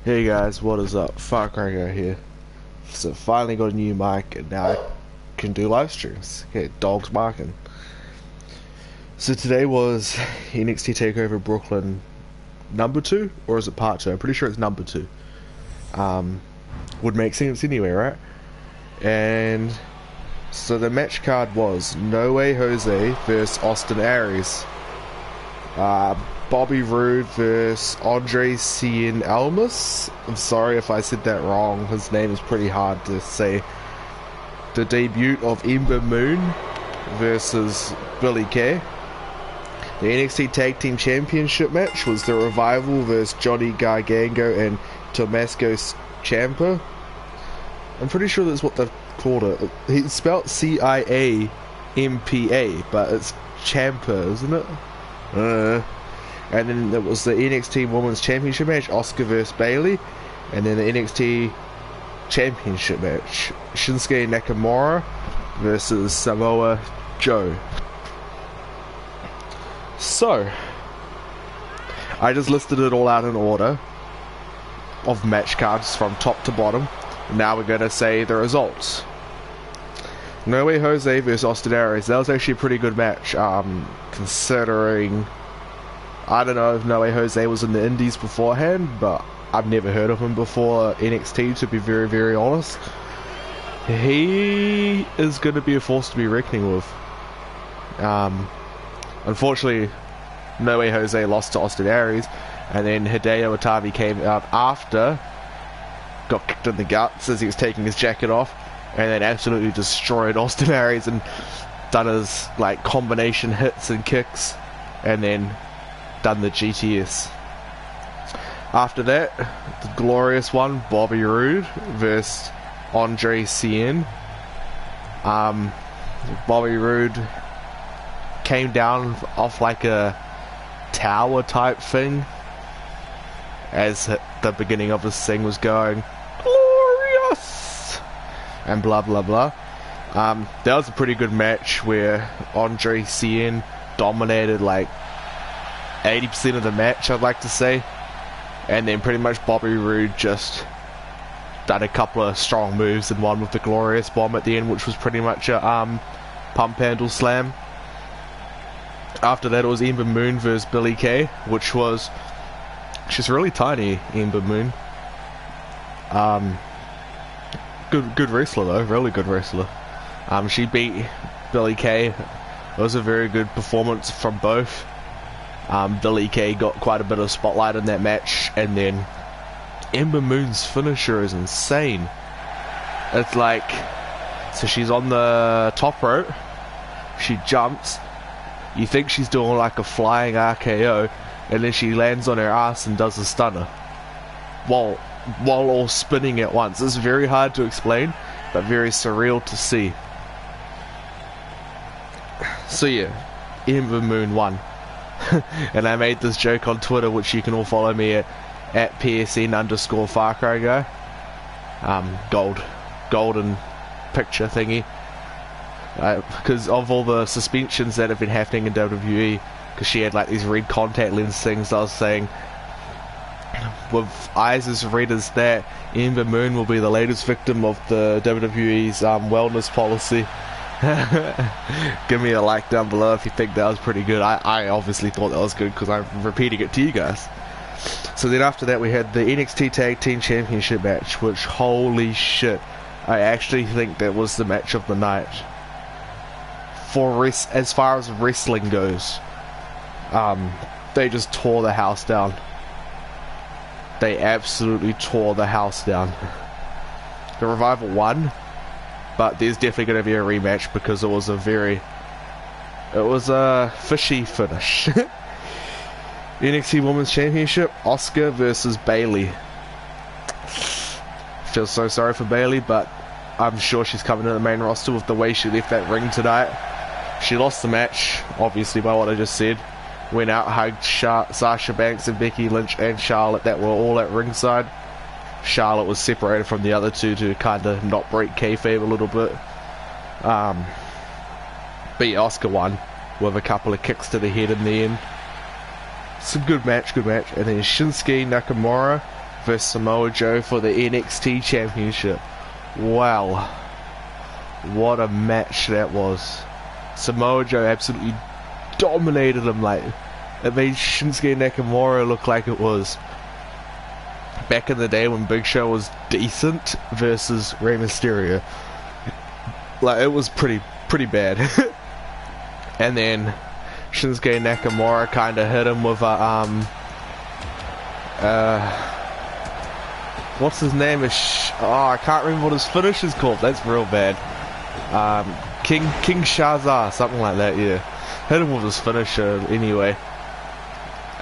Hey guys, what is up? Farcryguy here. So finally got a new mic and now I can do live streams. Okay, dogs barking. So today was NXT TakeOver Brooklyn number 2, or is it part 2? I'm pretty sure it's number 2. Would make sense anyway, right? And so the match card was No Way Jose versus Austin Aries. Bobby Roode versus Andre Cien Almas. I'm sorry if I said that wrong. His name is pretty hard to say. The debut of Ember Moon versus Billie Kay. The NXT Tag Team Championship match was The Revival versus Johnny Gargano and Tommaso Ciampa. I'm pretty sure that's what they've called it. It's spelled C-I-A-M-P-A, but it's Ciampa, isn't it? And then there was the NXT Women's Championship match, Asuka vs Bayley, and then the NXT Championship match, Shinsuke Nakamura versus Samoa Joe. So, I just listed it all out in order of match cards from top to bottom. Now we're going to say the results. No Way Jose versus Austin Aries. That was actually a pretty good match, considering I don't know if No Way Jose was in the Indies beforehand, but I've never heard of him before NXT, to be very, very honest. He is going to be a force to be reckoning with. Unfortunately, No Way Jose lost to Austin Aries, and then Hideo Itami came out after, got kicked in the guts as he was taking his jacket off, and then absolutely destroyed Austin Aries and done his like combination hits and kicks, and then done the GTS. After that, the glorious one, Bobby Roode versus Andre Cien. Bobby Roode came down off like a tower type thing as the beginning of this thing was going glorious and blah blah blah. That was a pretty good match where Andre Cien dominated like 80% of the match, I'd like to say, and then pretty much Bobby Roode just done a couple of strong moves and one with the glorious bomb at the end, which was pretty much a pump handle slam. After that it was Ember Moon versus Billie Kay, which was, she's really tiny, Ember Moon. Good wrestler though, really good wrestler. She beat Billie Kay. It was a very good performance from both. Billie Kay got quite a bit of spotlight in that match, and then Ember Moon's finisher is insane. It's like, so she's on the top rope, she jumps, you think she's doing like a flying RKO, and then she lands on her ass and does a stunner while all spinning at once. It's very hard to explain, but very surreal to see. So yeah, Ember Moon won. And I made this joke on Twitter, which you can all follow me at PSN_Farcryguy. Golden picture thingy. Because of all the suspensions that have been happening in WWE, because she had like these red contact lens things, I was saying, with eyes as red as that, Ember Moon will be the latest victim of the WWE's wellness policy. Give me a like down below if you think that was pretty good. I obviously thought that was good because I'm repeating it to you guys. So then after that we had the NXT Tag Team Championship match, which, holy shit, I actually think that was the match of the night for as far as wrestling goes. They just tore the house down. They absolutely tore the house down. The Revival won, but there's definitely going to be a rematch because it was a fishy finish. NXT Women's Championship, Asuka versus Bayley. Feel so sorry for Bayley, but I'm sure she's coming to the main roster with the way she left that ring tonight. She lost the match, obviously, by what I just said. Went out, hugged Sasha Banks and Becky Lynch and Charlotte that were all at ringside. Charlotte was separated from the other two to kind of not break kayfabe a little bit. But yeah, Asuka won with a couple of kicks to the head in the end. It's a good match. And then Shinsuke Nakamura versus Samoa Joe for the NXT Championship. Wow, what a match that was. Samoa Joe absolutely dominated him. Like, it made Shinsuke Nakamura look like it was back in the day when Big Show was decent versus Rey Mysterio. Like, it was pretty bad. And then Shinsuke Nakamura kind of hit him with a what's his name? I can't remember what his finish is called. That's real bad. King Shazar, something like that. Yeah, hit him with his finisher anyway.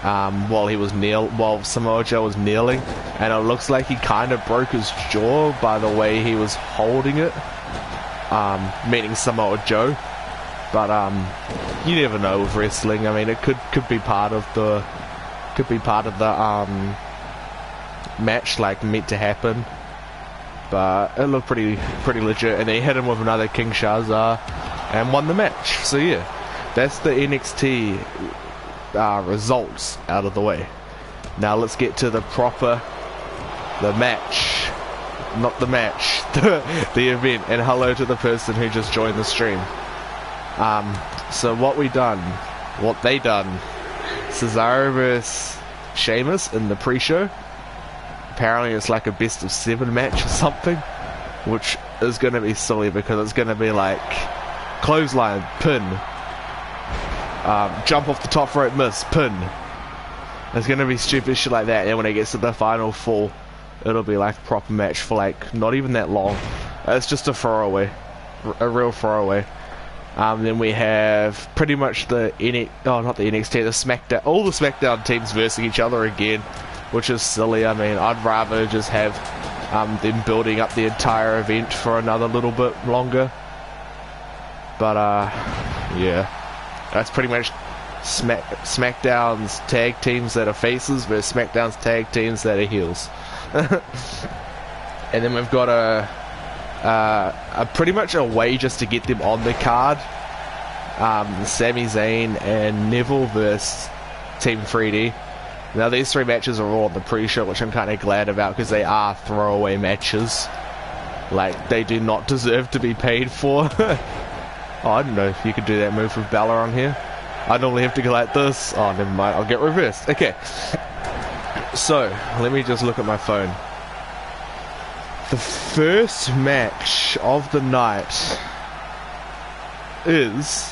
While Samoa Joe was kneeling, and it looks like he kind of broke his jaw by the way he was holding it. Meaning Samoa Joe. But you never know with wrestling. I mean, it could be part of the match, like meant to happen. But it looked pretty legit, and they hit him with another King Shazar and won the match. So yeah, that's the NXT results out of the way. Now let's get to the match. Not the match, the event. And hello to the person who just joined the stream. So what they done, Cesaro vs Sheamus in the pre-show. Apparently it's like a best of 7 match or something, which is going to be silly because it's going to be like clothesline, pin, jump off the top rope, miss, pin. It's going to be stupid shit like that, and when it gets to the final 4, it'll be like a proper match for like not even that long. It's just a throwaway, a real throwaway. Then we have pretty much not the NXT, the SmackDown, all the SmackDown teams versing each other again, which is silly. I mean, I'd rather just have them building up the entire event for another little bit longer. But yeah, that's pretty much SmackDown's tag teams that are faces versus SmackDown's tag teams that are heels. And then we've got a pretty much a way just to get them on the card. Sami Zayn and Neville versus Team 3D. Now these 3 matches are all on the pre-show, which I'm kind of glad about because they are throwaway matches. Like, they do not deserve to be paid for. Oh, I don't know if you could do that move with Balor on here. I normally have to go like this. Oh, never mind, I'll get reversed. Okay. So, let me just look at my phone. The first match of the night is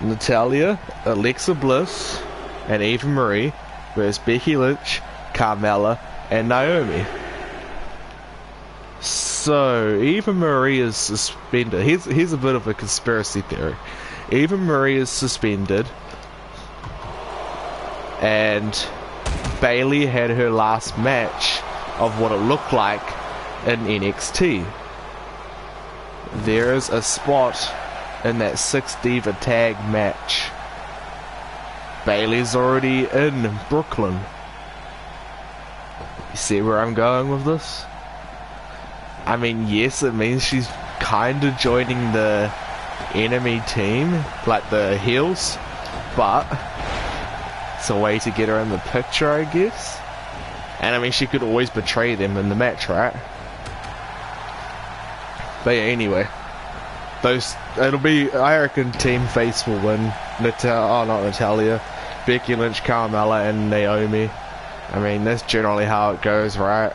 Natalya, Alexa Bliss, and Eva Marie versus Becky Lynch, Carmella, and Naomi. So, Eva Marie is suspended. Here's a bit of a conspiracy theory. Eva Marie is suspended, and Bayley had her last match of what it looked like in NXT. There is a spot in that 6 Diva tag match. Bayley's already in Brooklyn. You see where I'm going with this? I mean, yes, it means she's kind of joining the enemy team, like the heels, but it's a way to get her in the picture, I guess. And I mean, she could always betray them in the match, right? But yeah, anyway, it'll be, I reckon Team Face will win. Not Natalya, Becky Lynch, Carmella, and Naomi. I mean, that's generally how it goes, right?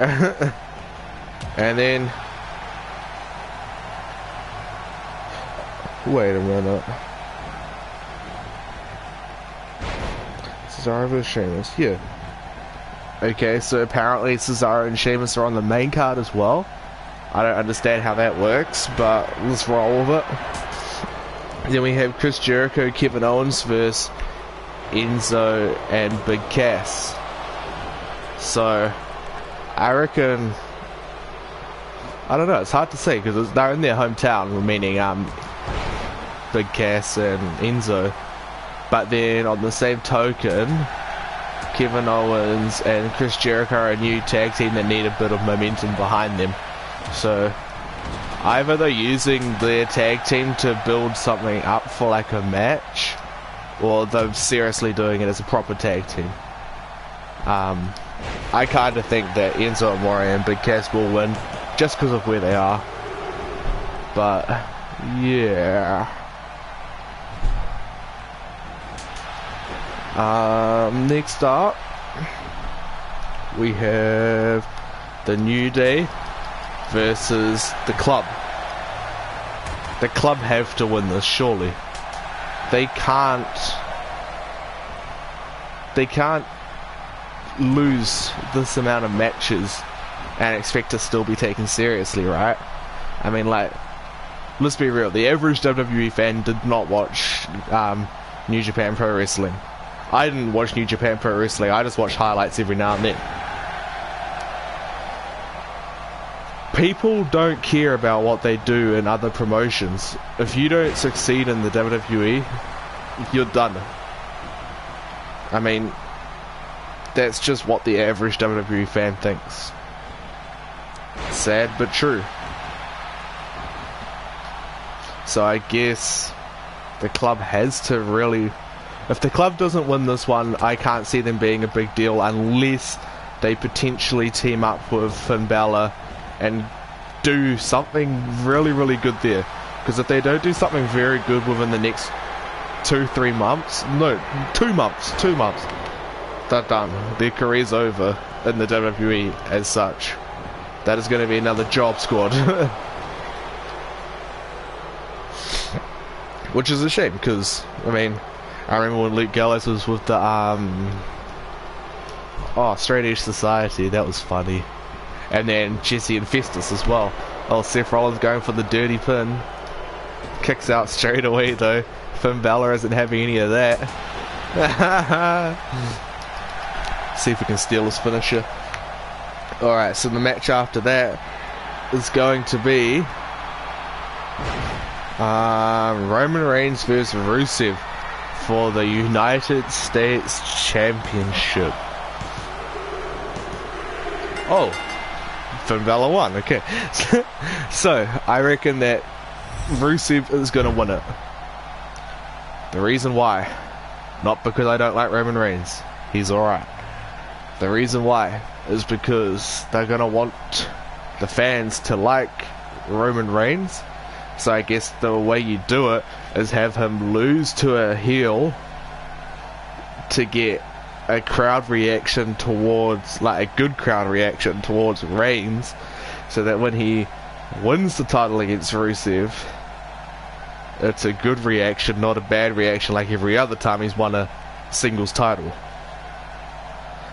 And then, wait a minute. Cesaro vs Sheamus, yeah. Okay, so apparently Cesaro and Sheamus are on the main card as well. I don't understand how that works, but let's roll with it. Then we have Chris Jericho, Kevin Owens versus Enzo and Big Cass. So, I reckon, I don't know, it's hard to say because they're in their hometown, meaning Big Cass and Enzo. But then on the same token, Kevin Owens and Chris Jericho are a new tag team that need a bit of momentum behind them. So either they're using their tag team to build something up for like a match, or they're seriously doing it as a proper tag team. I kind of think that Enzo Amore and Big Cass will win just because of where they are. But yeah. Next up, we have the New Day versus the Club. The Club have to win this, surely. They can't lose this amount of matches and expect to still be taken seriously, right? I mean, like, let's be real, the average WWE fan did not watch New Japan Pro Wrestling. I didn't watch New Japan Pro Wrestling, I just watched highlights every now and then. People don't care about what they do in other promotions. If you don't succeed in the WWE, you're done. I mean, that's just what the average WWE fan thinks. Sad but true. So I guess the Club has to really... If the Club doesn't win this one, I can't see them being a big deal unless they potentially team up with Finn Balor and do something really, really good there. Because if they don't do something very good within the next 2-3 months, no, 2 months, they're done. Their career's over in the WWE as such. That is going to be another job squad. Which is a shame, because, I mean, I remember when Luke Gallows was with the, Straight Edge Society, that was funny. And then Jesse and Festus as well. Oh, Seth Rollins going for the dirty pin. Kicks out straight away though. Finn Balor isn't having any of that. See if we can steal his finisher. Alright, so the match after that is going to be Roman Reigns versus Rusev for the United States Championship. Oh, Finn Balor won, okay. So, I reckon that Rusev is going to win it. The reason why, not because I don't like Roman Reigns, he's alright. The reason why is because they're going to want the fans to like Roman Reigns. So I guess the way you do it is have him lose to a heel to get a crowd reaction towards, like a good crowd reaction towards Reigns, so that when he wins the title against Rusev, it's a good reaction, not a bad reaction like every other time he's won a singles title.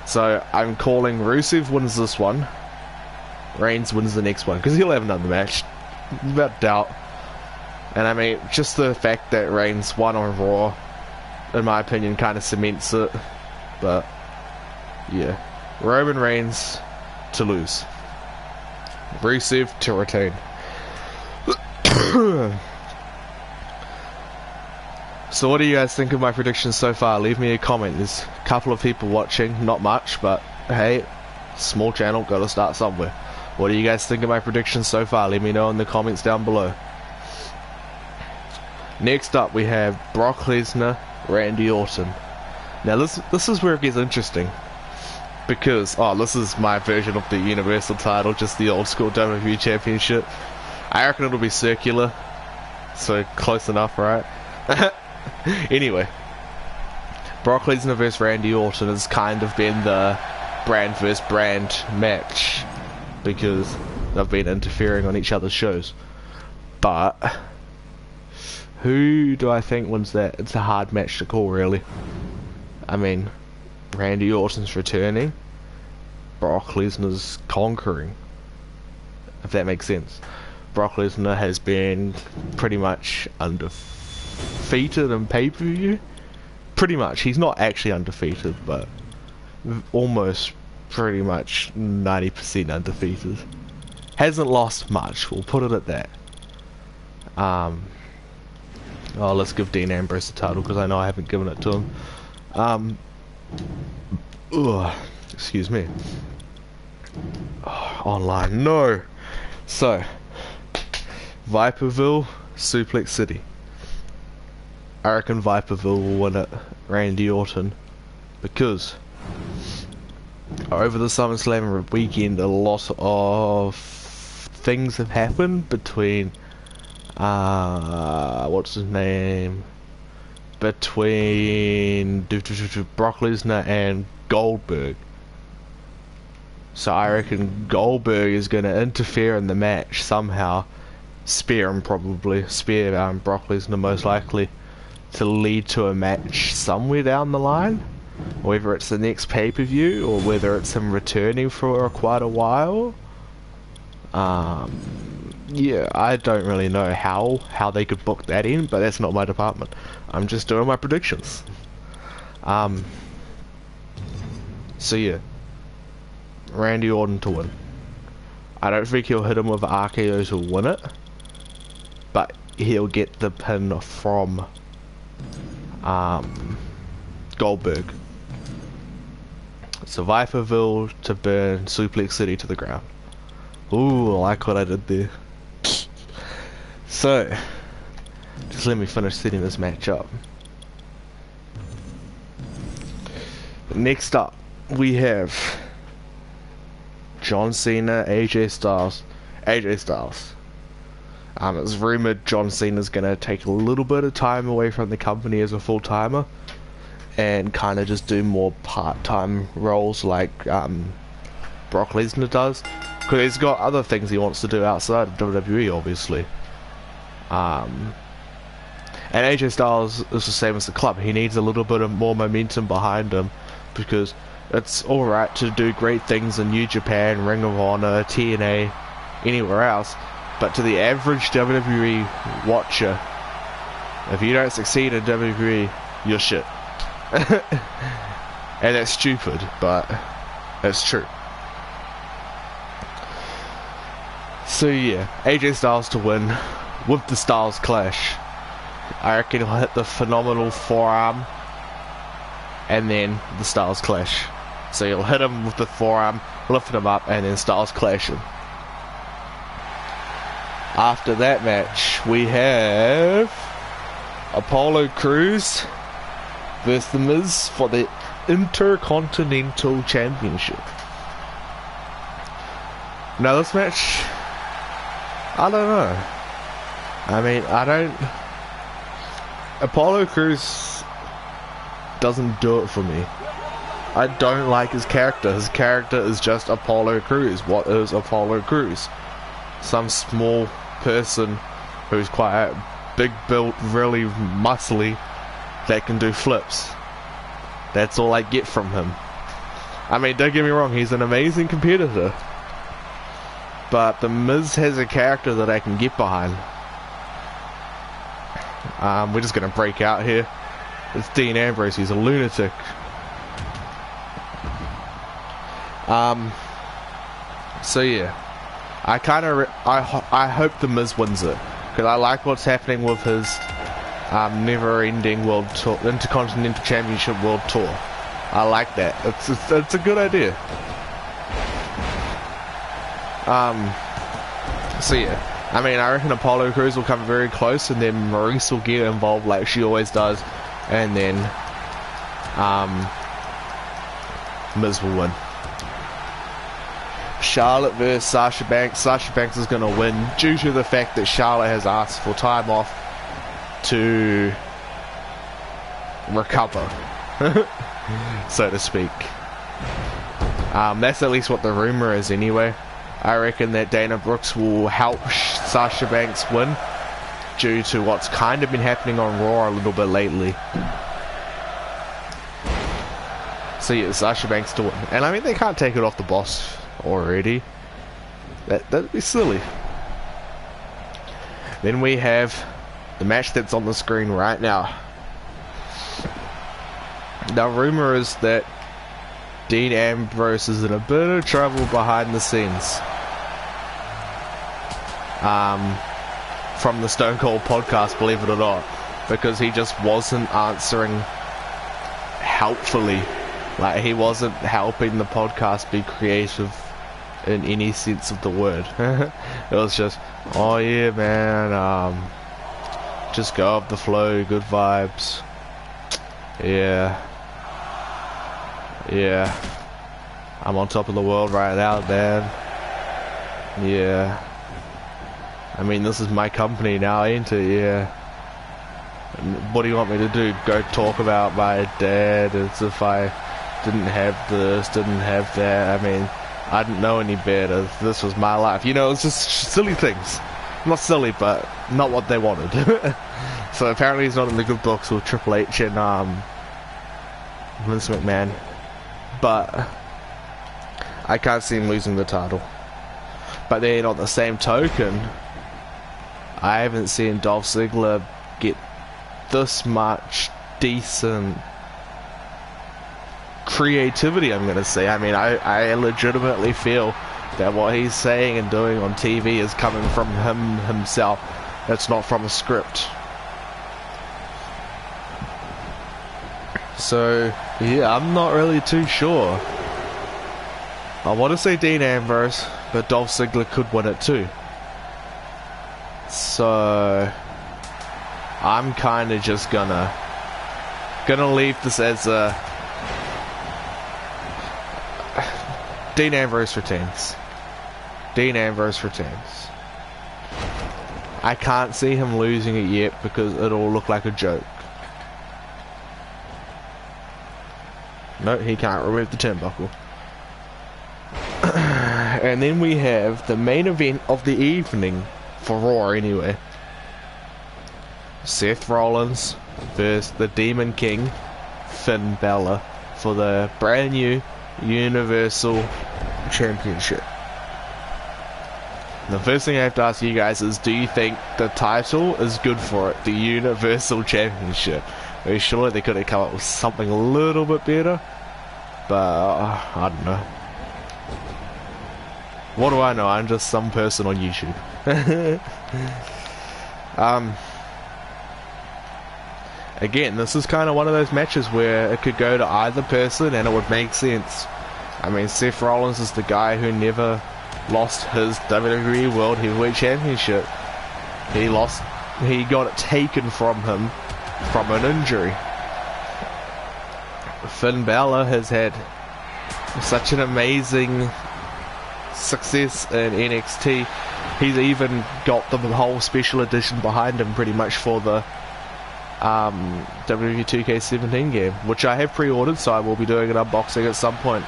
So I'm calling Rusev wins this one, Reigns wins the next one, because he'll have another match, without doubt. And I mean, just the fact that Reigns won on Raw, in my opinion, kind of cements it. But yeah, Roman Reigns to lose, Rusev to retain. So what do you guys think of my predictions so far? Leave me a comment. There's a couple of people watching, not much, but hey, small channel, gotta start somewhere. What do you guys think of my predictions so far? Let me know in the comments down below. Next up we have Brock Lesnar, Randy Orton. Now this is where it gets interesting, because this is my version of the Universal title, just the old school WWE Championship. I reckon it'll be circular, so close enough, right? Anyway, Brock Lesnar vs Randy Orton has kind of been the brand versus brand match, because they've been interfering on each other's shows. But who do I think wins that? It's a hard match to call, really. I mean, Randy Orton's returning, Brock Lesnar's conquering, if that makes sense. Brock Lesnar has been pretty much undefeated in pay-per-view. Pretty much. He's not actually undefeated, but almost pretty much 90% undefeated. Hasn't lost much, we'll put it at that. Let's give Dean Ambrose the title, because I know I haven't given it to him. Excuse me. Online, no. So, Viperville, Suplex City. I reckon Viperville will win it, Randy Orton, because over the Summerslam weekend a lot of things have happened between what's his name, between Brock Lesnar and Goldberg. So I reckon Goldberg is going to interfere in the match somehow, spear him probably, spear Brock Lesnar most likely, to lead to a match somewhere down the line, whether it's the next pay-per-view or whether it's him returning for quite a while. Yeah, I don't really know how they could book that in, but that's not my department. I'm just doing my predictions. So yeah, Randy Orton to win. I don't think he'll hit him with RKO to win it, but he'll get the pin from Goldberg. Survivorville to burn Suplex City to the ground. Ooh, I like what I did there. So, just let me finish setting this match up. Next up, we have John Cena, AJ Styles. It's rumored John Cena's gonna take a little bit of time away from the company as a full-timer and kind of just do more part-time roles like Brock Lesnar does, because he's got other things he wants to do outside of WWE, obviously. And AJ Styles is the same as the club. He needs a little bit of more momentum behind him, because it's alright to do great things in New Japan, Ring of Honor, TNA, anywhere else, but to the average WWE watcher, if you don't succeed in WWE, you're shit. And that's stupid, but it's true. So yeah, AJ Styles to win with the Styles Clash. I reckon he'll hit the phenomenal forearm and then the Styles Clash. So you'll hit him with the forearm, lift him up, and then Styles Clash him. After that match, we have Apollo Crews versus The Miz for the Intercontinental Championship. Now this match, I don't know. I mean, Apollo Crews doesn't do it for me. I don't like his character. His character is just Apollo Crews. What is Apollo Crews? Some small person who's quite big built, really muscly, that can do flips. That's all I get from him. I mean, don't get me wrong, he's an amazing competitor, but The Miz has a character that I can get behind. We're just gonna break out here. It's Dean Ambrose, he's a lunatic. So yeah, I hope The Miz wins it, because I like what's happening with his never-ending world tour, Intercontinental Championship World Tour. I like that. It's a good idea. So yeah, I mean, I reckon Apollo Crews will come very close, and then Maurice will get involved like she always does, and then Miz will win. Charlotte versus Sasha Banks. Sasha Banks is going to win due to the fact that Charlotte has asked for time off to recover, so to speak. That's at least what the rumor is anyway. I reckon that Dana Brooks will help Sasha Banks win due to what's kind of been happening on Raw a little bit lately. So yeah, Sasha Banks to win. And I mean, they can't take it off the boss already. That'd be silly. Then we have the match that's on the screen right now. Now, rumor is that Dean Ambrose is in a bit of trouble behind the scenes. From the Stone Cold podcast, believe it or not, because he just wasn't answering helpfully. Like, he wasn't helping the podcast be creative in any sense of the word. It was just, oh yeah man, Just go up the flow, good vibes. Yeah. Yeah. I'm on top of the world right now, man. Yeah. I mean, this is my company now, ain't it? Yeah. What do you want me to do? Go talk about my dad as if I didn't have this, didn't have that? I mean, I didn't know any better. This was my life. You know, it's just silly things. Not silly, but not what they wanted. So apparently he's not in the good books with Triple H and Vince McMahon. But I can't see him losing the title. But then on the same token, I haven't seen Dolph Ziggler get this much decent creativity, I'm going to say. I mean, I legitimately feel that what he's saying and doing on TV is coming from him himself. It's not from a script. So, yeah, I'm not really too sure. I want to say Dean Ambrose, but Dolph Ziggler could win it too. So, I'm kind of just gonna leave this as a Dean Ambrose retains. Dean Ambrose retains. I can't see him losing it yet because it'll look like a joke. No, he can't remove the turnbuckle. And then we have the main event of the evening, for Raw anyway. Seth Rollins versus the Demon King, Finn Balor, for the brand new Universal Championship. The first thing I have to ask you guys is, do you think the title is good for it? The Universal Championship. Very sure they could have come up with something a little bit better, but I don't know. What do I know? I'm just some person on YouTube. Again, this is kind of one of those matches where it could go to either person and it would make sense. I mean, Seth Rollins is the guy who never lost his WWE World Heavyweight Championship. He got it taken from him from an injury. Finn Balor has had such an amazing success in NXT. He's even got the whole special edition behind him pretty much for the WWE2K16 game, which I have pre-ordered, so I will be doing an unboxing at some point.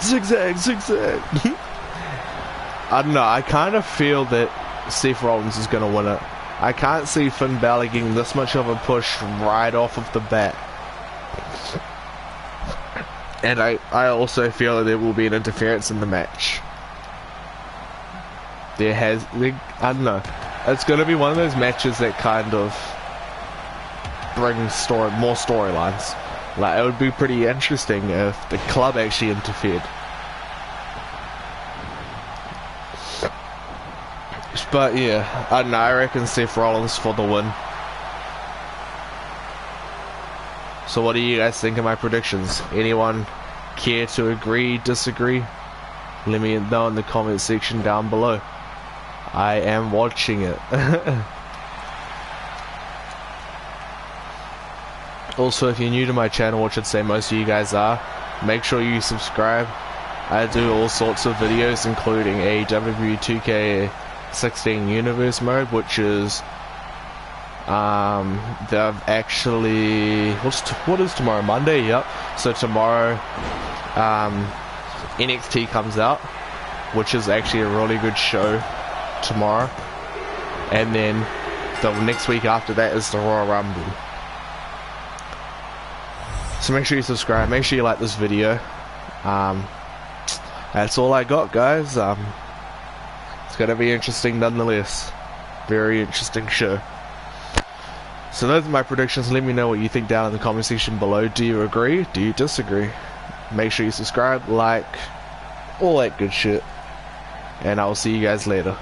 Zigzag. I don't know, I kind of feel that Seth Rollins is going to win it. I can't see Finn Balor getting this much of a push right off of the bat. And I also feel that there will be an interference in the match. I don't know. It's going to be one of those matches that kind of brings more storylines. Like, it would be pretty interesting if the club actually interfered. But yeah, I don't know, I reckon Seth Rollins for the win. So what do you guys think of my predictions? Anyone care to agree, disagree? Let me know in the comment section down below. I am watching it. Also, if you're new to my channel, which I'd say most of you guys are, make sure you subscribe. I do all sorts of videos, including a WWE2K16 Universe mode, which is they've actually what is tomorrow? Monday? Yep. So tomorrow NXT comes out, which is actually a really good show tomorrow, and then the next week after that is the Royal Rumble. So make sure you subscribe, make sure you like this video. That's all I got, guys. It's gonna be interesting nonetheless. Very interesting show. So those are my predictions. Let me know what you think down in the comment section below. Do you agree? Do you disagree? Make sure you subscribe, like, all that good shit. And I will see you guys later.